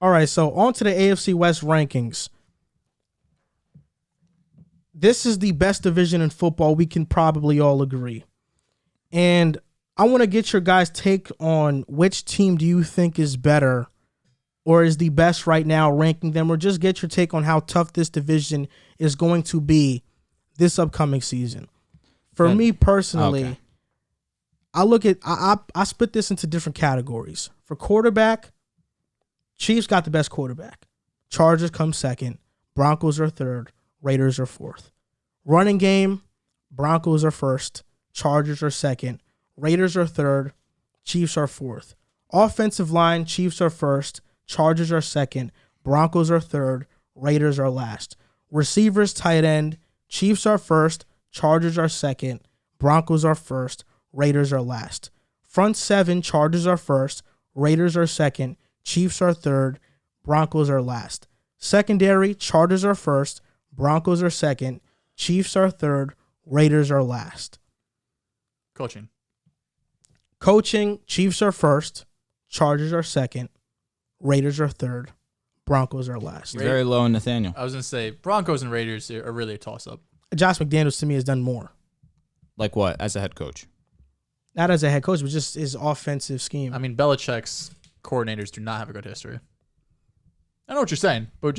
All right, so on to the AFC West rankings. This is the best division in football. We can probably all agree. And I want to get your guys' take on which team do you think is better or is the best right now, ranking them, or just get your take on how tough this division is going to be this upcoming season. For me personally, okay. I split this into different categories. For quarterback, Chiefs got the best quarterback. Chargers come second. Broncos are third. Raiders are fourth. Running game, Broncos are first. Chargers are second. Raiders are third. Chiefs are fourth. Offensive line, Chiefs are first. Chargers are second. Broncos are third. Raiders are last. Receivers, tight end, Chiefs are first. Chargers are second. Broncos are first. Raiders are last. Front seven, Chargers are first. Raiders are second. Chiefs are third. Broncos are last. Secondary, Chargers are first. Broncos are second. Chiefs are third. Raiders are last. Coaching, Chiefs are first. Chargers are second. Raiders are third. Broncos are last. You're very low in Nathaniel. I was going to say, Broncos and Raiders are really a toss-up. Josh McDaniels, to me, has done more. Like what? As a head coach? Not as a head coach, but just his offensive scheme. I mean, Belichick's coordinators do not have a good history. I know what you're saying, but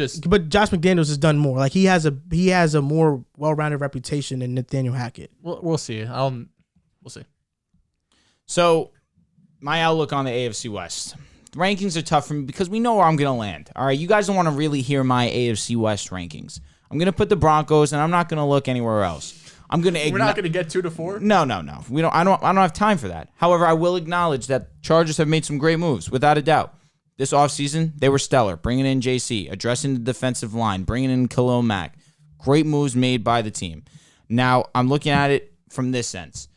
Josh McDaniels has done more. Like he has a more well-rounded reputation than Nathaniel Hackett. We'll see. We'll see. So, my outlook on the AFC West. The rankings are tough for me because we know where I'm going to land. All right, you guys don't want to really hear my AFC West rankings. I'm going to put the Broncos, and I'm not going to look anywhere else. We're not going to get 2 to 4? No. We don't. I don't have time for that. However, I will acknowledge that Chargers have made some great moves, without a doubt. This offseason, they were stellar, bringing in JC, addressing the defensive line, bringing in Khalil Mack. Great moves made by the team. Now, I'm looking at it from this sense.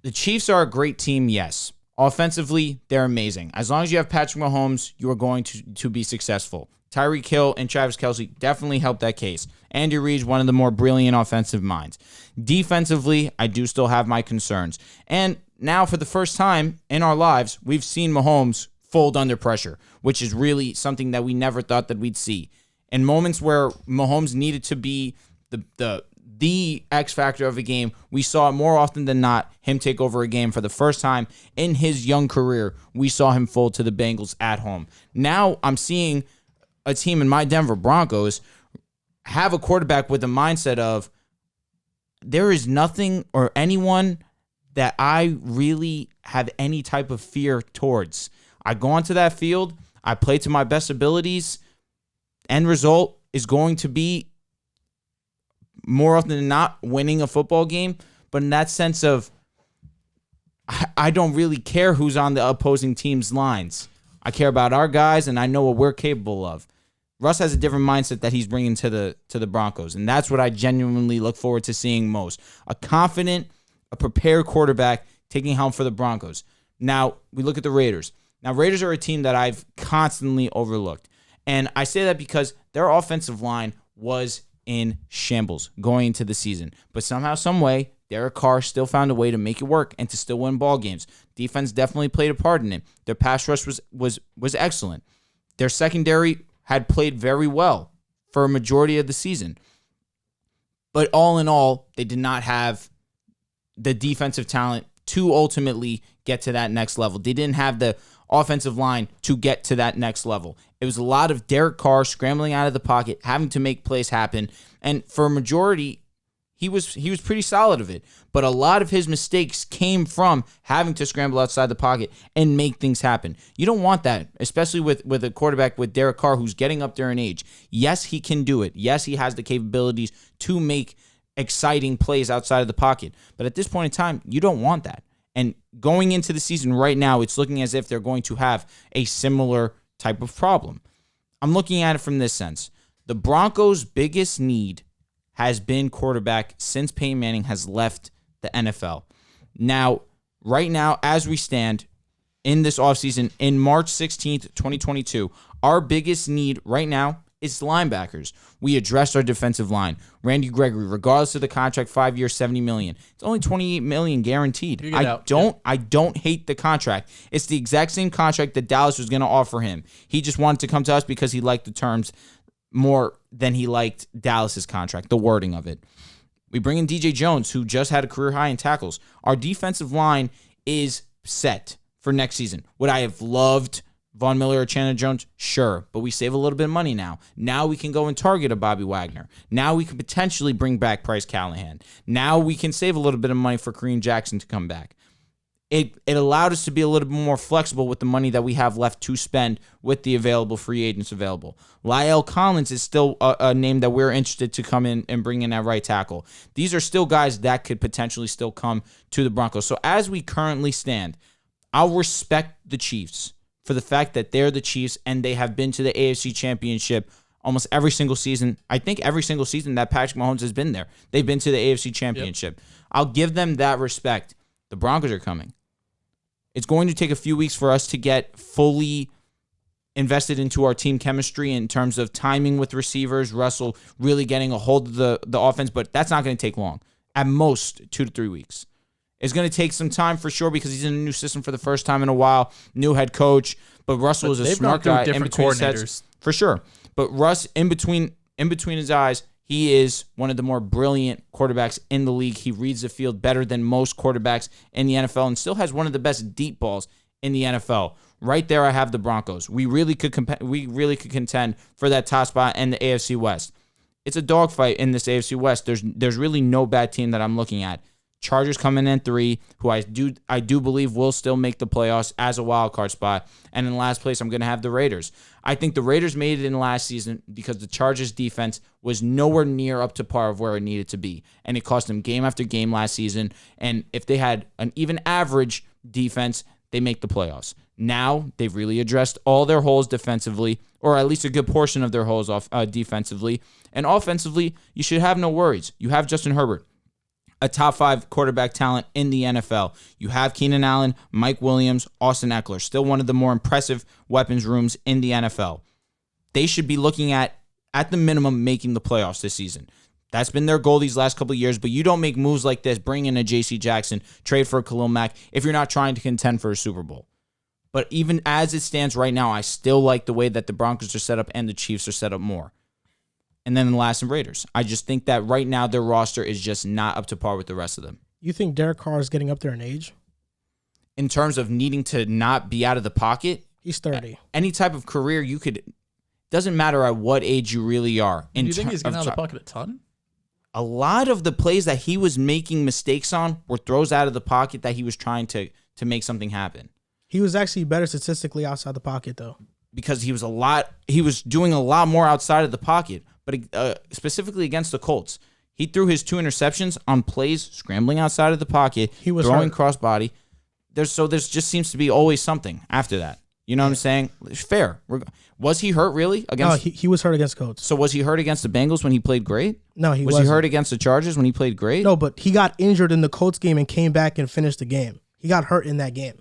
The Chiefs are a great team, yes. Offensively, they're amazing. As long as you have Patrick Mahomes, you are going to be successful. Tyreek Hill and Travis Kelce definitely helped that case. Andy Reid's one of the more brilliant offensive minds. Defensively, I do still have my concerns. And now, for the first time in our lives, we've seen Mahomes fold under pressure, which is really something that we never thought that we'd see. In moments where Mahomes needed to be the X factor of a game, we saw it more often than not him take over a game. For the first time in his young career, we saw him fold to the Bengals at home. Now I'm seeing a team in my Denver Broncos have a quarterback with the mindset of there is nothing or anyone that I really have any type of fear towards. I go onto that field, I play to my best abilities. End result is going to be more often than not winning a football game, but in that sense of I don't really care who's on the opposing team's lines. I care about our guys, and I know what we're capable of. Russ has a different mindset that he's bringing to the Broncos, and that's what I genuinely look forward to seeing most. A confident, a prepared quarterback taking helm for the Broncos. Now, we look at the Raiders. Now, Raiders are a team that I've constantly overlooked, and I say that because their offensive line was in shambles going into the season. But somehow, some way, Derek Carr still found a way to make it work and to still win ball games. Defense definitely played a part in it. Their pass rush was excellent. Their secondary had played very well for a majority of the season. But all in all, they did not have the defensive talent to ultimately get to that next level. They didn't have the offensive line to get to that next level. It was a lot of Derek Carr scrambling out of the pocket, having to make plays happen. And for a majority, he was pretty solid of it. But a lot of his mistakes came from having to scramble outside the pocket and make things happen. You don't want that, especially with a quarterback with Derek Carr who's getting up there in age. Yes, he can do it. Yes, he has the capabilities to make exciting plays outside of the pocket. But at this point in time, you don't want that. And going into the season right now, it's looking as if they're going to have a similar type of problem. I'm looking at it from this sense. The Broncos' biggest need has been quarterback since Peyton Manning has left the NFL. Now, right now, as we stand in this offseason, in March 16th, 2022, our biggest need right now It's linebackers. We addressed our defensive line. Randy Gregory, regardless of the contract, 5 years, $70 million. It's only $28 million guaranteed. I don't hate the contract. It's the exact same contract that Dallas was going to offer him. He just wanted to come to us because he liked the terms more than he liked Dallas's contract, the wording of it. We bring in DJ Jones, who just had a career high in tackles. Our defensive line is set for next season. Would I have loved Von Miller or Chandler Jones? Sure, but we save a little bit of money now. Now we can go and target a Bobby Wagner. Now we can potentially bring back Bryce Callahan. Now we can save a little bit of money for Kareem Jackson to come back. It allowed us to be a little bit more flexible with the money that we have left to spend with the available free agents available. La'el Collins is still a name that we're interested to come in and bring in at right tackle. These are still guys that could potentially still come to the Broncos. So as we currently stand, I'll respect the Chiefs for the fact that they're the Chiefs and they have been to the AFC Championship almost every single season. I think every single season that Patrick Mahomes has been there, they've been to the AFC Championship. Yep. I'll give them that respect. The Broncos are coming. It's going to take a few weeks for us to get fully invested into our team chemistry in terms of timing with receivers, Russell really getting a hold of the offense, but that's not going to take long. At most, 2 to 3 weeks. It's going to take some time for sure because he's in a new system for the first time in a while, new head coach, but Russell is a smart guy in between sets. For sure. But Russ, in between his eyes, he is one of the more brilliant quarterbacks in the league. He reads the field better than most quarterbacks in the NFL and still has one of the best deep balls in the NFL. Right there, I have the Broncos. We really could contend for that top spot in the AFC West. It's a dogfight in this AFC West. There's really no bad team that I'm looking at. Chargers coming in 3, who I do believe will still make the playoffs as a wild card spot. And in last place, I'm going to have the Raiders. I think the Raiders made it in last season because the Chargers defense was nowhere near up to par of where it needed to be. And it cost them game after game last season. And if they had an even average defense, they make the playoffs. Now they've really addressed all their holes defensively, or at least a good portion of their holes defensively. And offensively, you should have no worries. You have Justin Herbert, a top 5 quarterback talent in the NFL. You have Keenan Allen, Mike Williams, Austin Eckler, still one of the more impressive weapons rooms in the NFL. They should be looking at the minimum, making the playoffs this season. That's been their goal these last couple of years, but you don't make moves like this, bring in a J.C. Jackson, trade for a Khalil Mack, if you're not trying to contend for a Super Bowl. But even as it stands right now, I still like the way that the Broncos are set up and the Chiefs are set up more. And then the last and Raiders. I just think that right now their roster is just not up to par with the rest of them. You think Derek Carr is getting up there in age? In terms of needing to not be out of the pocket? He's 30. Any type of career you could... Doesn't matter at what age you really are. Do you think he's getting out of the pocket a ton? A lot of the plays that he was making mistakes on were throws out of the pocket that he was trying to make something happen. He was actually better statistically outside the pocket, though. Because he was doing a lot more outside of the pocket. But specifically against the Colts, he threw his 2 interceptions on plays scrambling outside of the pocket. He was throwing crossbody. There's just seems to be always something after that. You know what I'm saying? It's fair. Was he hurt really? No, he was hurt against Colts. So was he hurt against the Bengals when he played great? No, he wasn't. Was he hurt against the Chargers when he played great? No, but he got injured in the Colts game and came back and finished the game. He got hurt in that game.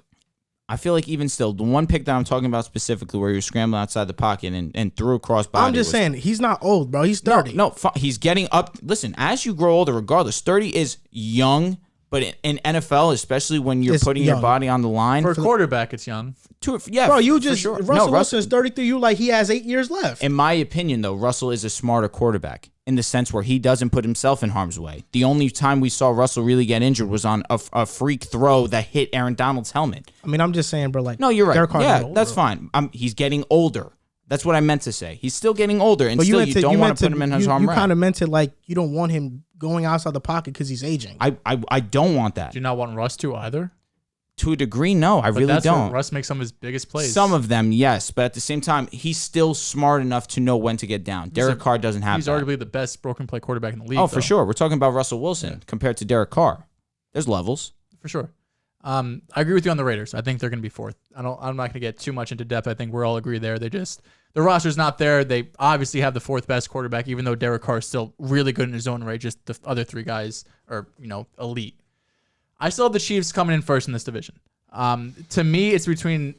I feel like even still, the one pick that I'm talking about specifically where he was scrambling outside the pocket and threw a crossbody. I'm just saying, he's not old, bro. He's 30. No, he's getting up. Listen, as you grow older, regardless, 30 is young, but in NFL, especially when you're putting your body on the line. For a quarterback, it's young. Yeah, bro, you just, sure. Russell Wilson's 33. You like he has 8 years left. In my opinion, though, Russell is a smarter quarterback in the sense where he doesn't put himself in harm's way. The only time we saw Russell really get injured was on a freak throw that hit Aaron Donald's helmet. I mean, I'm just saying, bro, like... No, you're right. Yeah, that's fine. He's getting older. That's what I meant to say. He's still getting older, and still you don't want to put him in his harm. You kind of meant it like you don't want him going outside the pocket because he's aging. I don't want that. Do you not want Russ to either? To a degree, no, I really don't. Russ makes some of his biggest plays. Some of them, yes, but at the same time, he's still smart enough to know when to get down. Derek Carr doesn't have that. He's arguably the best broken play quarterback in the league. Oh, for sure. We're talking about Russell Wilson compared to Derek Carr. There's levels. For sure. I agree with you on the Raiders. I think they're going to be 4th. I'm not going to get too much into depth. I think we're all agree there. The roster's not there. They obviously have the 4th best quarterback, even though Derek Carr is still really good in his own right. Just the other 3 guys are, elite. I still have the Chiefs coming in first in this division. To me, it's between.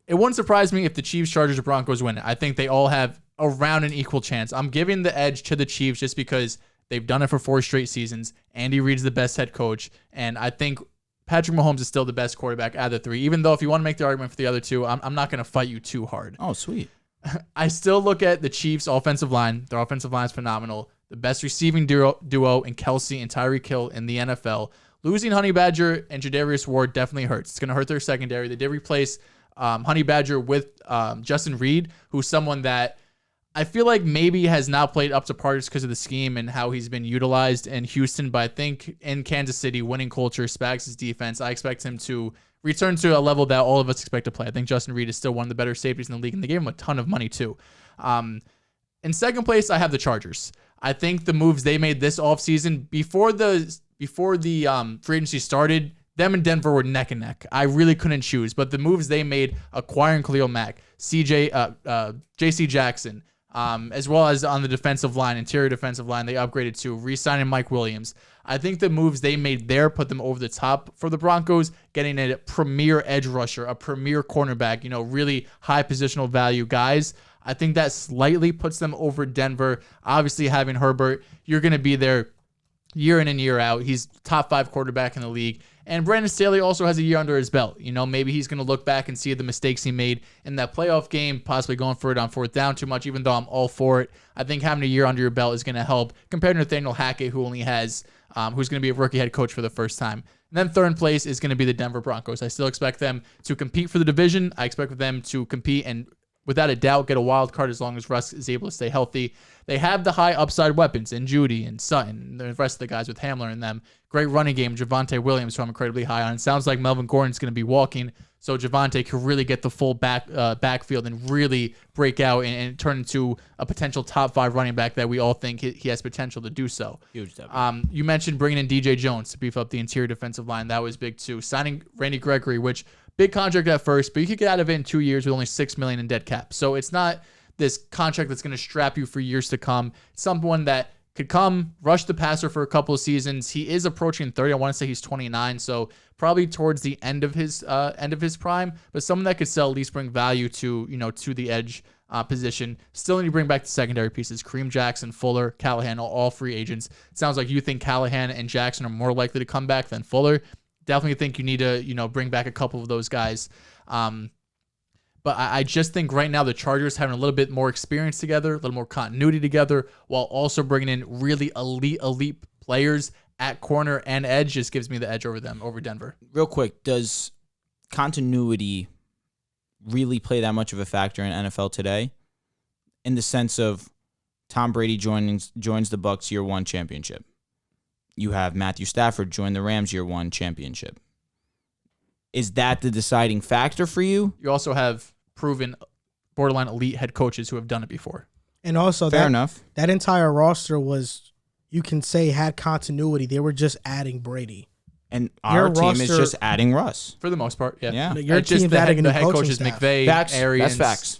It wouldn't surprise me if the Chiefs, Chargers, or Broncos win it. I think they all have around an equal chance. I'm giving the edge to the Chiefs just because they've done it for 4 straight seasons. Andy Reid's the best head coach, and I think Patrick Mahomes is still the best quarterback out of the 3. Even though if you want to make the argument for the other 2, I'm not going to fight you too hard. Oh, sweet. I still look at the Chiefs' offensive line. Their offensive line is phenomenal. The best receiving duo in Kelsey and Tyreek Hill in the NFL. Losing Honey Badger and Jadarius Ward definitely hurts. It's going to hurt their secondary. They did replace Honey Badger with Justin Reed, who's someone that I feel like maybe has not played up to par just because of the scheme and how he's been utilized in Houston. But I think in Kansas City, winning culture, Spags' defense, I expect him to return to a level that all of us expect to play. I think Justin Reed is still one of the better safeties in the league, and they gave him a ton of money too. In second place, I have the Chargers. I think the moves they made this offseason, before the free agency started, them and Denver were neck and neck. I really couldn't choose. But the moves they made, acquiring Khalil Mack, J.C. Jackson, as well as on the defensive line, interior defensive line, they upgraded to re-signing Mike Williams. I think the moves they made there put them over the top for the Broncos, getting a premier edge rusher, a premier cornerback, really high positional value guys. I think that slightly puts them over Denver. Obviously, having Herbert, you're going to be there year in and year out. He's top 5 quarterback in the league. And Brandon Staley also has a year under his belt. Maybe he's going to look back and see the mistakes he made in that playoff game, possibly going for it on 4th down too much, even though I'm all for it. I think having a year under your belt is going to help compared to Nathaniel Hackett, who only has, who's going to be a rookie head coach for the first time. And then third place is going to be the Denver Broncos. I still expect them to compete for the division. I expect them to compete and without a doubt get a wild card as long as Russ is able to stay healthy. They have the high upside weapons in Judy and Sutton and the rest of the guys with Hamler and them. Great running game, Javonte Williams, who I'm incredibly high on. It sounds like Melvin Gordon's going to be walking, so Javonte can really get the full backfield and really break out and turn into a potential top 5 running back that we all think he has potential to do so. Huge W. You mentioned bringing in DJ Jones to beef up the interior defensive line. That was big too. Signing Randy Gregory, which big contract at first, but you could get out of it in 2 years with only $6 million in dead cap. So it's not this contract that's going to strap you for years to come. It's someone that could come, rush the passer for a couple of seasons. He is approaching 30. I want to say he's 29, so probably towards the end of his prime. But someone that could still at least bring value to the edge position. Still need to bring back the secondary pieces. Kareem Jackson, Fuller, Callahan, all free agents. It sounds like you think Callahan and Jackson are more likely to come back than Fuller. Definitely think you need to bring back a couple of those guys. But I just think right now the Chargers having a little bit more experience together, a little more continuity together, while also bringing in really elite players at corner and edge just gives me the edge over Denver. Real quick, does continuity really play that much of a factor in NFL today? In the sense of Tom Brady joins the Bucs year 1 championship. You have Matthew Stafford join the Rams year 1 championship. Is that the deciding factor for you? You also have proven borderline elite head coaches who have done it before. And also, fair enough. That entire roster was, you can say, had continuity. They were just adding Brady. And our team is just adding Russ. For the most part, yeah. Your team's adding the head coaches, McVay, Arians.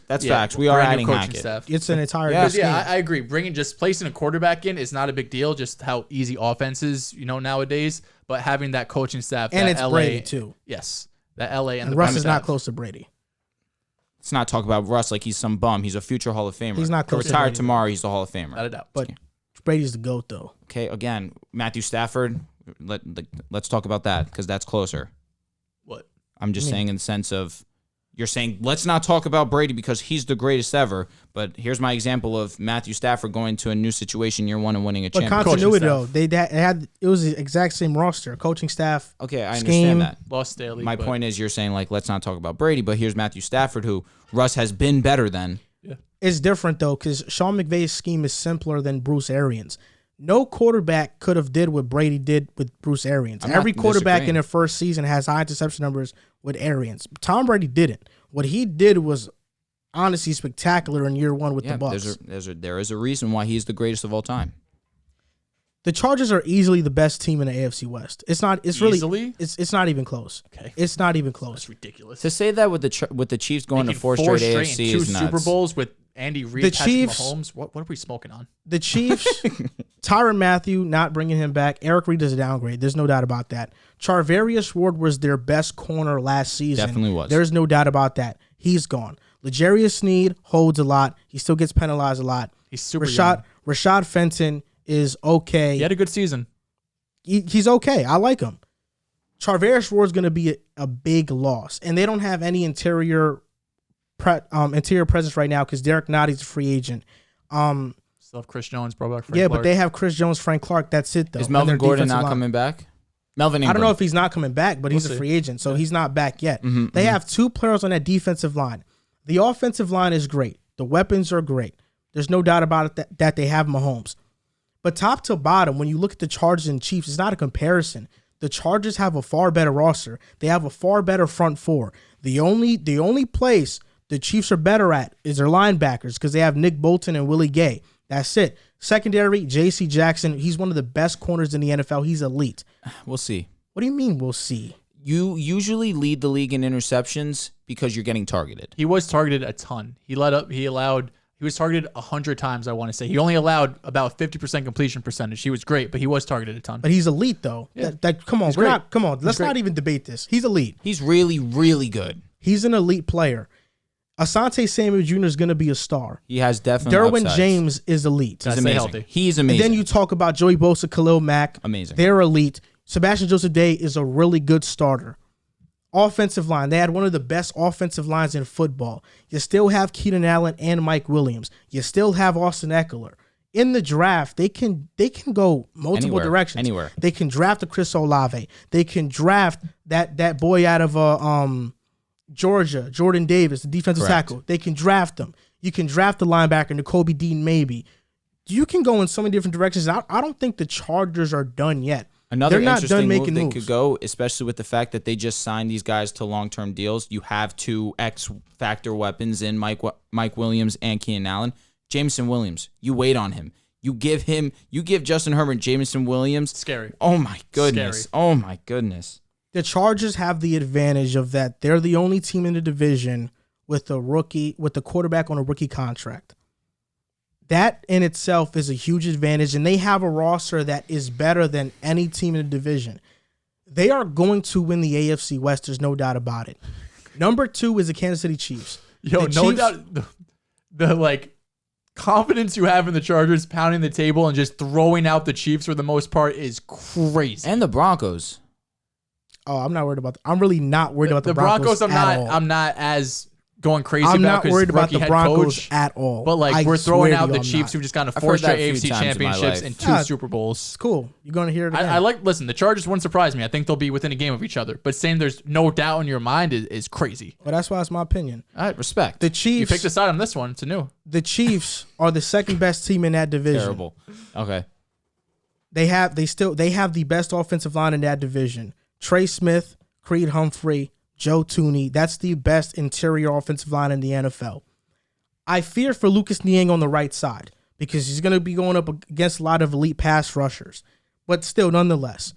That's facts. We are adding Hackett. Staff. It's an entire I agree. Just placing a quarterback in is not a big deal, just how easy offense is, nowadays. But having that coaching staff, and it's LA, Brady, too. Yes. That LA and the Russ is not close to Brady. Let's not talk about Russ like he's some bum. He's a future Hall of Famer. He's not close to retired Brady. Tomorrow, he's the Hall of Famer. Not a doubt. But Brady's the GOAT, though. Okay, again, Matthew Stafford, let's talk about that because that's closer. What? I'm just saying in the sense of, you're saying, let's not talk about Brady because he's the greatest ever. But here's my example of Matthew Stafford going to a new situation year 1 and winning a championship. But continuity, though, they had it was the exact same roster, coaching staff. Okay, I scheme. understand that. Lost Staley. My point is, you're saying let's not talk about Brady, but here's Matthew Stafford, who Russ has been better than. Yeah, it's different though because Sean McVay's scheme is simpler than Bruce Arians. No quarterback could have did what Brady did with Bruce Arians. Every quarterback in their first season has high interception numbers with Arians. Tom Brady didn't. What he did was honestly spectacular in year 1 with the Bucs. There is a reason why he's the greatest of all time. The Chargers are easily the best team in the AFC West. It's not even close. Okay. It's not even close. That's ridiculous. To say that with the Chiefs going to 4 straight AFC and 2 is nuts. Super Bowls with Andy Reid, the Patrick Chiefs, Mahomes. What are we smoking on? The Chiefs, Tyrann Mathieu not bringing him back. Eric Reid is a downgrade. There's no doubt about that. Charvarius Ward was their best corner last season. Definitely was. There's no doubt about that. He's gone. L'Jarius Sneed holds a lot. He still gets penalized a lot. He's super young. Rashad Fenton is okay. He had a good season. He's okay. I like him. Charvarius Ward is going to be a big loss, and they don't have any interior presence right now because Derek Notty's a free agent. Still have Chris Jones, bro. Clark. But they have Chris Jones, Frank Clark. That's it, though. Is Melvin Gordon not coming back? Melvin Ingram. I don't know if he's not coming back, but he's a free agent, so he's not back yet. They have 2 players on that defensive line. The offensive line is great. The weapons are great. There's no doubt about it that they have Mahomes. But top to bottom, when you look at the Chargers and Chiefs, it's not a comparison. The Chargers have a far better roster. They have a far better front four. The only place the Chiefs are better at is their linebackers because they have Nick Bolton and Willie Gay. That's it. Secondary, J.C. Jackson. He's one of the best corners in the NFL. He's elite. We'll see. What do you mean we'll see? You usually lead the league in interceptions because you're getting targeted. He was targeted a ton. He was targeted 100 times, I want to say. He only allowed about 50% completion percentage. He was great, but he was targeted a ton. But he's elite, though. Yeah. Come on. Let's not even debate this. He's elite. He's really, really good. He's an elite player. Asante Samuel Jr. is going to be a star. He has definitely Derwin upsides. James is elite. He's amazing. Healthy. He's amazing. And then you talk about Joey Bosa, Khalil Mack. Amazing. They're elite. Sebastian Joseph Day is a really good starter. Offensive line. They had one of the best offensive lines in football. You still have Keenan Allen and Mike Williams. You still have Austin Eckler. In the draft, they can go multiple directions. Anywhere. They can draft a Chris Olave. They can draft that boy out of Georgia, Jordan Davis, the defensive tackle. They can draft them. You can draft the linebacker, Nakobe Dean, maybe. You can go in so many different directions. I don't think the Chargers are done yet. Another They're not interesting done move making they moves. could go, especially with the fact that they just signed these guys to long-term deals. You have 2 X-factor weapons in Mike Williams and Keenan Allen. Jameson Williams, you wait on him. You give Justin Herbert Jameson Williams. Scary. Oh, my goodness. Scary. Oh, my goodness. The Chargers have the advantage of that. They're the only team in the division with the quarterback on a rookie contract. That in itself is a huge advantage, and they have a roster that is better than any team in the division. They are going to win the AFC West. There's no doubt about it. Number 2 is the Kansas City Chiefs. No doubt. The confidence you have in the Chargers pounding the table and just throwing out the Chiefs for the most part is crazy. And the Broncos. Oh, I'm not worried about. I'm really not worried about the Broncos. I'm not as going crazy I'm about not worried about the Broncos coach, at all. But we're throwing out the Chiefs who just got 4 straight AFC championships and 2 Super Bowls. It's cool. You're going to hear it again. Listen, the Chargers wouldn't surprise me. I think they'll be within a game of each other. But saying there's no doubt in your mind is crazy. But that's why it's my opinion. All right, respect. The Chiefs. You picked a side on this one. It's a new. The Chiefs are the second best team in that division. Terrible. Okay. They have the best offensive line in that division. Trey Smith, Creed Humphrey, Joe Tooney. That's the best interior offensive line in the NFL. I fear for Lucas Niang on the right side because he's going to be going up against a lot of elite pass rushers. But still, nonetheless,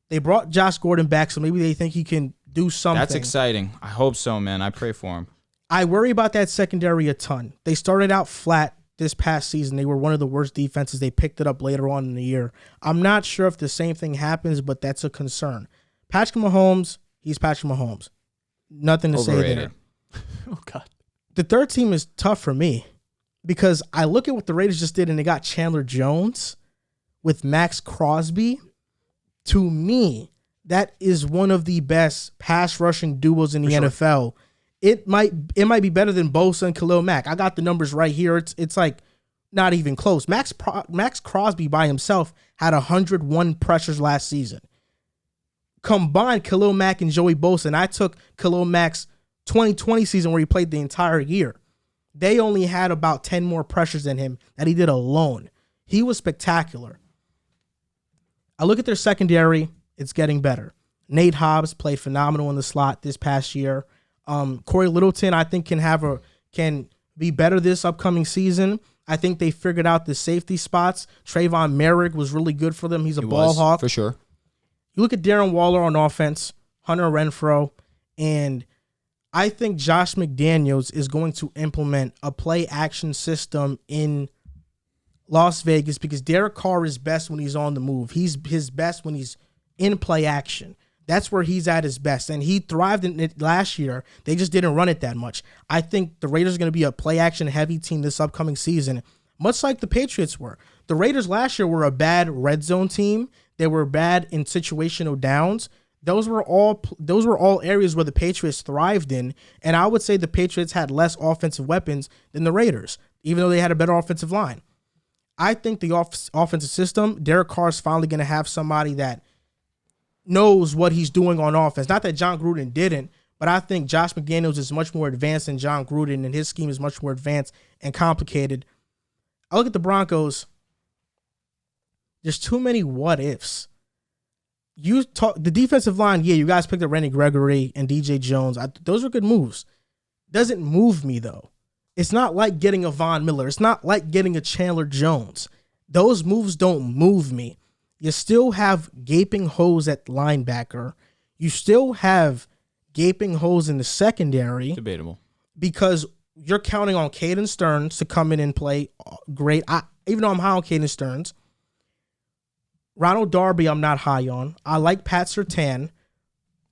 they brought Josh Gordon back, so maybe they think he can do something. That's exciting. I hope so, man. I pray for him. I worry about that secondary a ton. They started out flat this past season. They were one of the worst defenses. They picked it up later on in the year. I'm not sure if the same thing happens, but that's a concern. Patrick Mahomes, he's Patrick Mahomes. Nothing to say there. Oh, God. The third team is tough for me because I look at what the Raiders just did and they got Chandler Jones with Max Crosby. To me, that is one of the best pass rushing duos in the NFL. It might be better than Bosa and Khalil Mack. I got the numbers right here. It's like not even close. Max Crosby by himself had 101 pressures last season. Combined Khalil Mack and Joey Bosa, and I took Khalil Mack's 2020 season where he played the entire year. They only had about 10 more pressures than him that he did alone. He was spectacular. I look at their secondary, it's getting better. Nate Hobbs played phenomenal in the slot this past year. Corey Littleton, I think, can be better this upcoming season. I think they figured out the safety spots. Trayvon Merrick was really good for them. He's a ball hawk. For sure. You look at Darren Waller on offense, Hunter Renfrow, and I think Josh McDaniels is going to implement a play-action system in Las Vegas because Derek Carr is best when he's on the move. He's his best when he's in play-action. That's where he's at his best. And he thrived in it last year. They just didn't run it that much. I think the Raiders are going to be a play-action heavy team this upcoming season, much like the Patriots were. The Raiders last year were a bad red zone team. They were bad in situational downs. Those were all areas where the Patriots thrived in, and I would say the Patriots had less offensive weapons than the Raiders, even though they had a better offensive line. I think the offensive system, Derek Carr is finally going to have somebody that knows what he's doing on offense. Not that John Gruden didn't, but I think Josh McDaniels is much more advanced than John Gruden, and his scheme is much more advanced and complicated. I look at the Broncos. There's too many what ifs. The defensive line, yeah, you guys picked up Randy Gregory and DJ Jones. Those are good moves. Doesn't move me, though. It's not like getting a Von Miller. It's not like getting a Chandler Jones. Those moves don't move me. You still have gaping holes at linebacker. You still have gaping holes in the secondary. Debatable. Because you're counting on Caden Stearns to come in and play great. Even though I'm high on Caden Stearns. Ronald Darby, I'm not high on. I like Pat Surtain.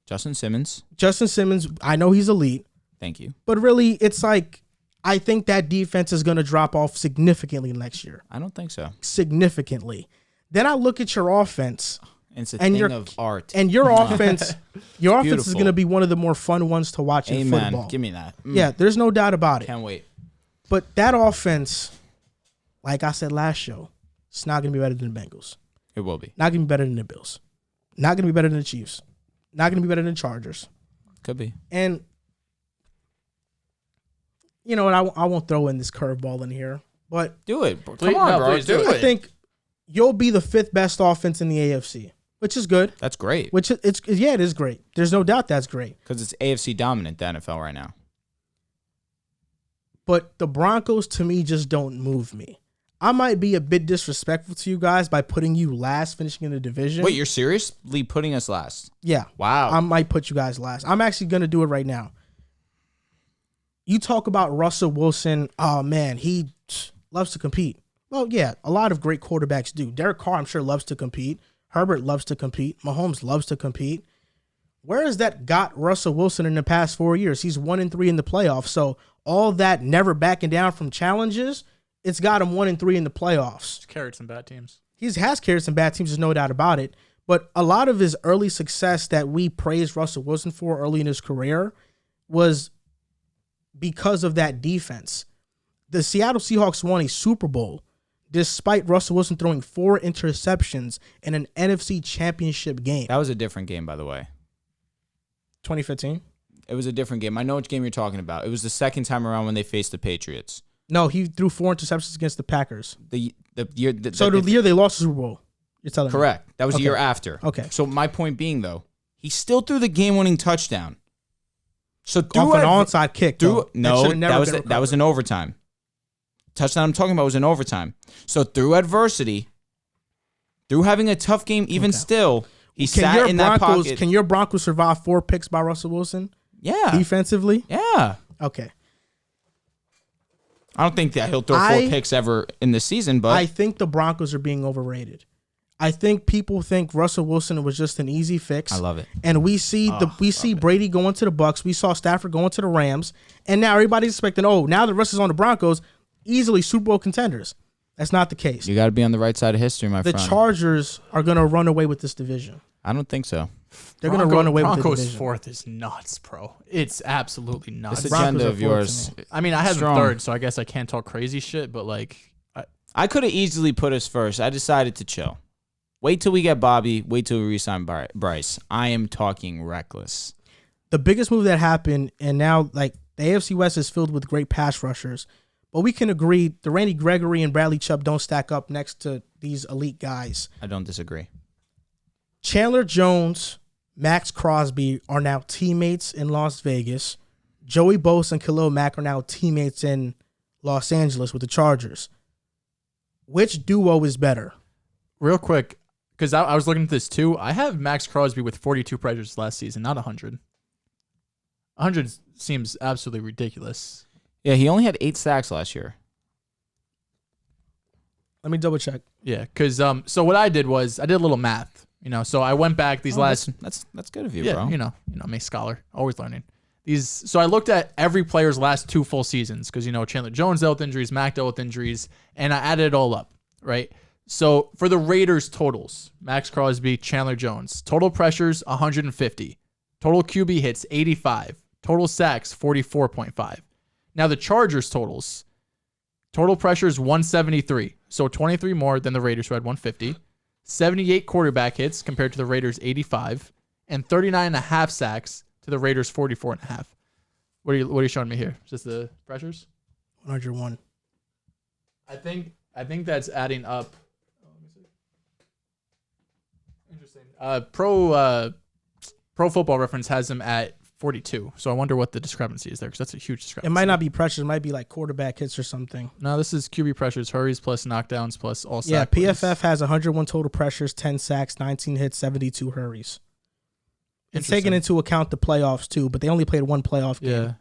Justin Simmons, I know he's elite. Thank you. But really, it's like, I think that defense is going to drop off significantly next year. I don't think so. Significantly. Then I look at your offense. It's a thing of art. And your offense, is going to be one of the more fun ones to watch in football. Give me that. Yeah, there's no doubt about it. Can't wait. But that offense, like I said last show, it's not going to be better than the Bengals. It will be. Not going to be better than the Bills. Not going to be better than the Chiefs. Not going to be better than the Chargers. Could be. And, you know what, I won't throw in this curveball in here, but do it. Come on, bro. Please do it. I think you'll be the 5th best offense in the AFC, which is good. That's great. It is great. There's no doubt that's great. Because it's AFC dominant, the NFL right now. But the Broncos, to me, just don't move me. I might be a bit disrespectful to you guys by putting you last, finishing in the division. Wait, you're seriously putting us last? Yeah. Wow. I might put you guys last. I'm actually going to do it right now. You talk about Russell Wilson. Oh, man, he loves to compete. Well, yeah, a lot of great quarterbacks do. Derek Carr, I'm sure, loves to compete. Herbert loves to compete. Mahomes loves to compete. Where has that got Russell Wilson in the past 4 years? He's 1-3 in the playoffs. So all that never backing down from challenges, it's got him 1-3 in the playoffs. He's carried some bad teams. He has carried some bad teams, there's no doubt about it. But a lot of his early success that we praised Russell Wilson for early in his career was because of that defense. The Seattle Seahawks won a Super Bowl despite Russell Wilson throwing 4 interceptions in an NFC Championship game. That was a different game, by the way. 2015? It was a different game. I know which game you're talking about. It was the second time around when they faced the Patriots. No, he threw 4 interceptions against the Packers. The year they lost the Super Bowl. You're telling me. Correct. That was the year after. Okay. So my point being, though, he still threw the game-winning touchdown. So off an onside kick. That was in overtime. Touchdown I'm talking about was in overtime. So through adversity, through having a tough game, even still, he sat in that pocket. Can your Broncos survive 4 picks by Russell Wilson? Yeah. Defensively? Yeah. Okay. I don't think that he'll throw 4 picks ever in the season, but I think the Broncos are being overrated. I think people think Russell Wilson was just an easy fix. I love it. And we see Brady going to the Bucs. We saw Stafford going to the Rams. And now everybody's expecting, now the Russ is on the Broncos, easily Super Bowl contenders. That's not the case. You got to be on the right side of history, my friend. The Chargers are going to run away with this division. I don't think so. They're going to run away with the Broncos division. 4th is nuts, bro. It's absolutely nuts. This agenda of yours. I mean, I have them 3rd, so I guess I can't talk crazy shit, but I could have easily put us first. I decided to chill. Wait till we get Bobby. Wait till we re-sign Bryce. I am talking reckless. The biggest move that happened, and now the AFC West is filled with great pass rushers, but we can agree the Randy Gregory and Bradley Chubb don't stack up next to these elite guys. I don't disagree. Chandler Jones, Max Crosby are now teammates in Las Vegas. Joey Bosa and Khalil Mack are now teammates in Los Angeles with the Chargers. Which duo is better? Real quick, because I was looking at this too. I have Max Crosby with 42 pressures last season, not 100. 100 seems absolutely ridiculous. Yeah, he only had 8 sacks last year. Let me double check. Yeah, because so what I did was I did a little math. So I went back these last. That's good of you, Yeah, bro. I'm a scholar, always learning. So I looked at every player's last 2 full seasons because Chandler Jones dealt with injuries, Mac dealt with injuries, and I added it all up, right? So for the Raiders totals, Max Crosby, Chandler Jones, total pressures 150, total QB hits 85, total sacks 44.5. Now the Chargers totals, total pressures 173, so 23 more than the Raiders who had 150, 78 quarterback hits compared to the Raiders 85, and 39.5 sacks to the Raiders 44.5. What are you showing me here? Is this the pressures? 101. I think that's adding up. Let me see. Interesting. Pro Football Reference has them at 42. So I wonder what the discrepancy is there because that's a huge discrepancy. It might not be pressures. It might be like quarterback hits or something. No, this is QB pressures, hurries plus knockdowns plus all Yeah, sack PFF plays. has 101 total pressures, 10 sacks, 19 hits, 72 hurries. It's taking into account the playoffs too, but they only played 1 playoff game. Yeah.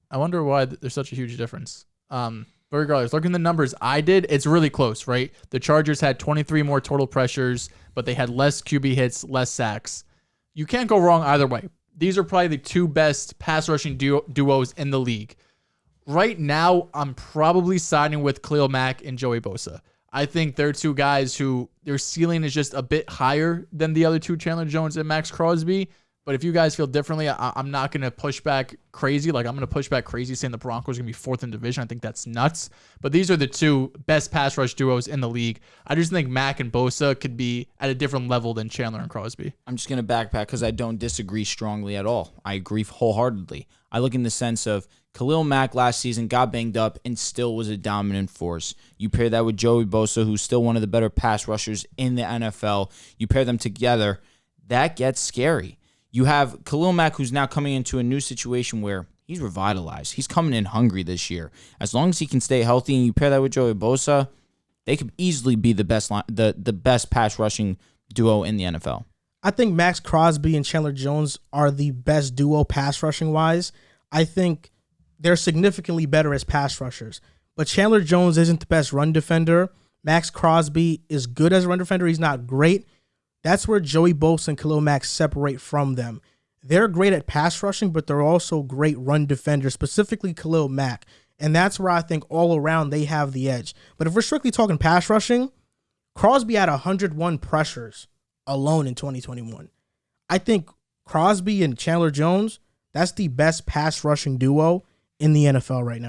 I wonder why there's such a huge difference. But regardless, looking at the numbers I did, it's really close, right? The Chargers had 23 more total pressures, but they had less QB hits, less sacks. You can't go wrong either way. These are probably the 2 best pass rushing duos in the league. Right now, I'm probably siding with Khalil Mack and Joey Bosa. I think they're 2 guys who their ceiling is just a bit higher than the other 2, Chandler Jones and Max Crosby. But if you guys feel differently, I'm not going to push back crazy. Like, I'm going to push back crazy saying the Broncos are going to be 4th in division. I think that's nuts. But these are the 2 best pass rush duos in the league. I just think Mack and Bosa could be at a different level than Chandler and Crosby. I'm just going to backpack because I don't disagree strongly at all. I agree wholeheartedly. I look in the sense of Khalil Mack last season got banged up and still was a dominant force. You pair that with Joey Bosa, who's still one of the better pass rushers in the NFL. You pair them together, that gets scary. You have Khalil Mack, who's now coming into a new situation where he's revitalized. He's coming in hungry this year. As long as he can stay healthy, and you pair that with Joey Bosa, they could easily be the best pass rushing duo in the NFL. I think Max Crosby and Chandler Jones are the best duo pass rushing wise. I think they're significantly better as pass rushers. But Chandler Jones isn't the best run defender. Max Crosby is good as a run defender. He's not great. That's where Joey Bosa and Khalil Mack separate from them. They're great at pass rushing, but they're also great run defenders, specifically Khalil Mack. And that's where I think all around they have the edge. But if we're strictly talking pass rushing, Crosby had 101 pressures alone in 2021. I think Crosby and Chandler Jones, that's the best pass rushing duo in the NFL right now.